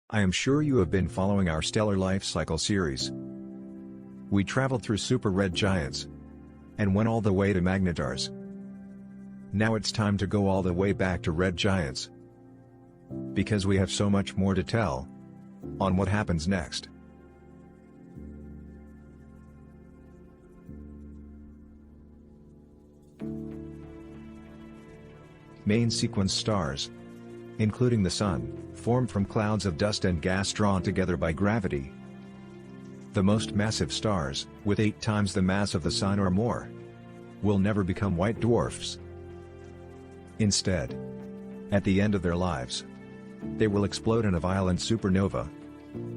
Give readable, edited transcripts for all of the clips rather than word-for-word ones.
I am sure you have been following our stellar life cycle series. We traveled through super red giants and went all the way to magnetars. Now it's time to go all the way back to red giants, because we have so much more to tell on what happens next. Main sequence stars, including the Sun, formed from clouds of dust and gas drawn together by gravity. The most massive stars, with 8 times the mass of the Sun or more, will never become white dwarfs. Instead, at the end of their lives, they will explode in a violent supernova,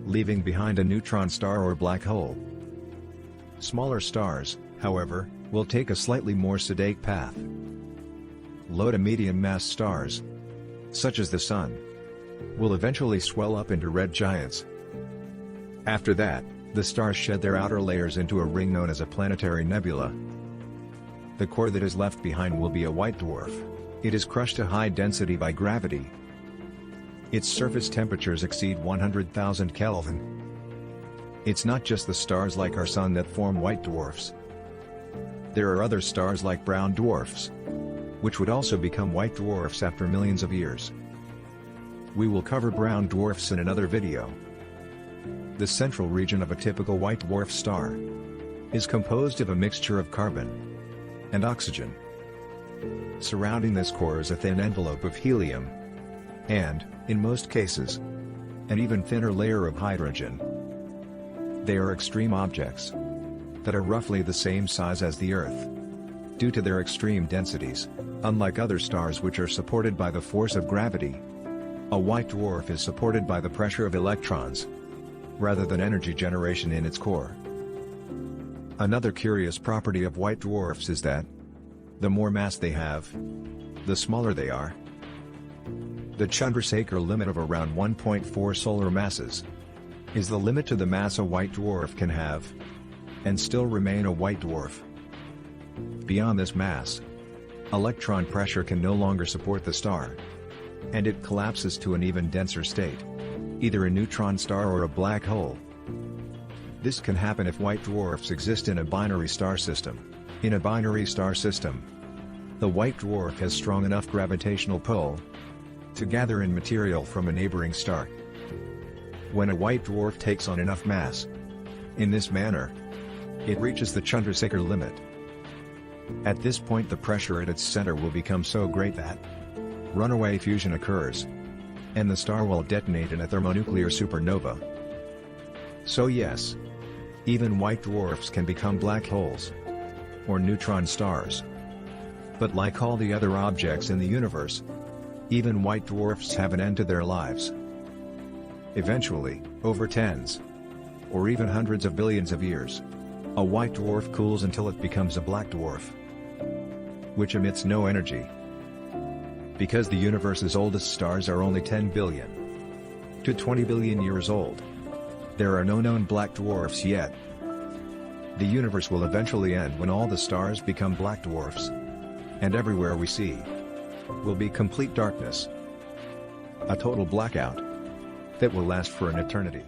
leaving behind a neutron star or black hole. Smaller stars, however, will take a slightly more sedate path. Low to medium mass stars, such as the Sun, will eventually swell up into red giants. After that, the stars shed their outer layers into a ring known as a planetary nebula. The core that is left behind will be a white dwarf. It is crushed to high density by gravity. Its surface temperatures exceed 100,000 Kelvin. It's not just the stars like our Sun that form white dwarfs. There are other stars like brown dwarfs, which would also become white dwarfs after millions of years. We will cover brown dwarfs in another video. The central region of a typical white dwarf star is composed of a mixture of carbon and oxygen. Surrounding this core is a thin envelope of helium and, in most cases, an even thinner layer of hydrogen. They are extreme objects that are roughly the same size as the Earth. Due to their extreme densities, unlike other stars which are supported by the force of gravity, a white dwarf is supported by the pressure of electrons, rather than energy generation in its core. Another curious property of white dwarfs is that, the more mass they have, the smaller they are. The Chandrasekhar limit of around 1.4 solar masses is the limit to the mass a white dwarf can have, and still remain a white dwarf. Beyond this mass, electron pressure can no longer support the star, and it collapses to an even denser state, either a neutron star or a black hole. This can happen if white dwarfs exist in a binary star system. In a binary star system, the white dwarf has strong enough gravitational pull to gather in material from a neighboring star. When a white dwarf takes on enough mass, in this manner, it reaches the Chandrasekhar limit. At this point, the pressure at its center will become so great that runaway fusion occurs, and the star will detonate in a thermonuclear supernova. So yes, even white dwarfs can become black holes or neutron stars. But like all the other objects in the universe, even white dwarfs have an end to their lives. Eventually, over tens or even hundreds of billions of years, a white dwarf cools until it becomes a black dwarf, which emits no energy. Because the universe's oldest stars are only 10 billion to 20 billion years old, there are no known black dwarfs yet. The universe will eventually end when all the stars become black dwarfs, and everywhere we see will be complete darkness. A total blackout that will last for an eternity.